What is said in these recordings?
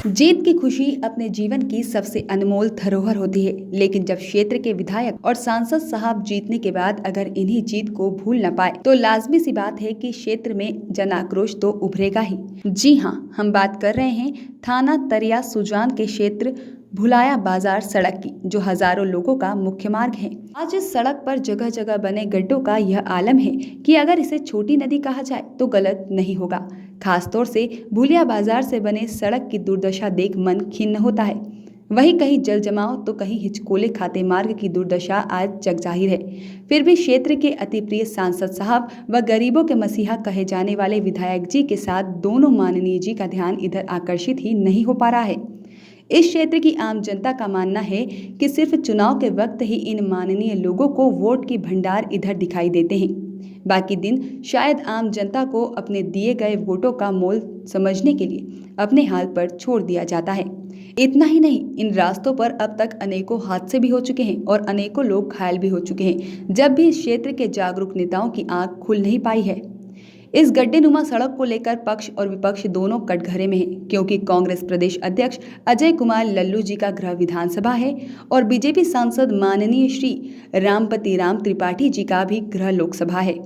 जीत की खुशी अपने जीवन की सबसे अनमोल धरोहर होती है, लेकिन जब क्षेत्र के विधायक और सांसद साहब जीतने के बाद अगर इन्हीं जीत को भूल न पाए तो लाजमी सी बात है कि क्षेत्र में जन आक्रोश तो उभरेगा ही। जी हाँ, हम बात कर रहे हैं थाना तरिया सुजान के क्षेत्र भुलाया बाजार सड़क की, जो हजारों लोगों का मुख्य मार्ग है। आज इस सड़क पर जगह जगह बने गड्ढों का यह आलम है कि अगर इसे छोटी नदी कहा जाए तो गलत नहीं होगा। खासतौर से भुलिया बाजार से बने सड़क की दुर्दशा देख मन खिन्न होता है। वहीं कहीं जल जमाव तो कहीं हिचकोले खाते मार्ग की दुर्दशा आज जगजाहिर है। फिर भी क्षेत्र के अति प्रिय सांसद साहब व गरीबों के मसीहा कहे जाने वाले विधायक जी के साथ दोनों माननीय जी का ध्यान इधर आकर्षित ही नहीं हो पा रहा है। इस क्षेत्र की आम जनता का मानना है कि सिर्फ चुनाव के वक्त ही इन माननीय लोगों को वोट की भंडार इधर दिखाई देते हैं। बाकी दिन शायद आम जनता को अपने दिए गए वोटों का मोल समझने के लिए अपने हाल पर छोड़ दिया जाता है। इतना ही नहीं, इन रास्तों पर अब तक अनेकों हादसे भी हो चुके हैं और अनेकों लोग घायल भी हो चुके हैं, जब भी इस क्षेत्र के जागरूक नेताओं की आंख खुल नहीं पाई है। इस गड्ढेनुमा सड़क को लेकर पक्ष और विपक्ष दोनों कटघरे में है, क्योंकि कांग्रेस प्रदेश अध्यक्ष अजय कुमार लल्लू जी का गृह विधानसभा है और बीजेपी सांसद माननीय श्री रामपति राम त्रिपाठी जी का भी गृह लोकसभा है।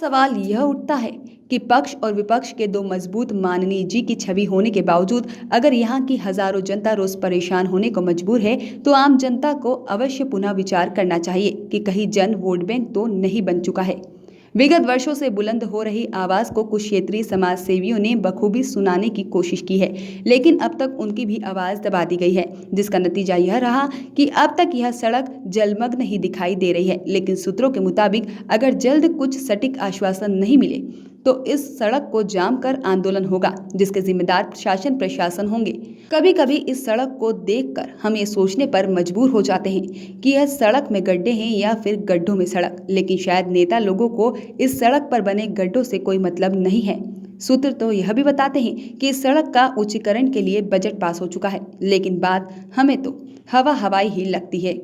सवाल यह उठता है कि पक्ष और विपक्ष के दो मजबूत माननीय जी की छवि होने के बावजूद अगर यहाँ की हजारों जनता रोज परेशान होने को मजबूर है, तो आम जनता को अवश्य पुनः विचार करना चाहिए कि कहीं जन वोट बैंक तो नहीं बन चुका है। विगत वर्षों से बुलंद हो रही आवाज को कुछ क्षेत्रीय समाज सेवियों ने बखूबी सुनाने की कोशिश की है, लेकिन अब तक उनकी भी आवाज दबा दी गई है, जिसका नतीजा यह रहा कि अब तक यह सड़क जलमग्न ही दिखाई दे रही है। लेकिन सूत्रों के मुताबिक अगर जल्द कुछ सटीक आश्वासन नहीं मिले तो इस सड़क को जाम कर आंदोलन होगा, जिसके जिम्मेदार शासन प्रशासन होंगे। कभी कभी इस सड़क को देखकर हम ये सोचने पर मजबूर हो जाते हैं कि यह सड़क में गड्ढे हैं या फिर गड्ढों में सड़क, लेकिन शायद नेता लोगों को इस सड़क पर बने गड्ढों से कोई मतलब नहीं है। सूत्र तो यह भी बताते हैं कि इस सड़क का उच्चीकरण के लिए बजट पास हो चुका है, लेकिन बात हमें तो हवाई ही लगती है।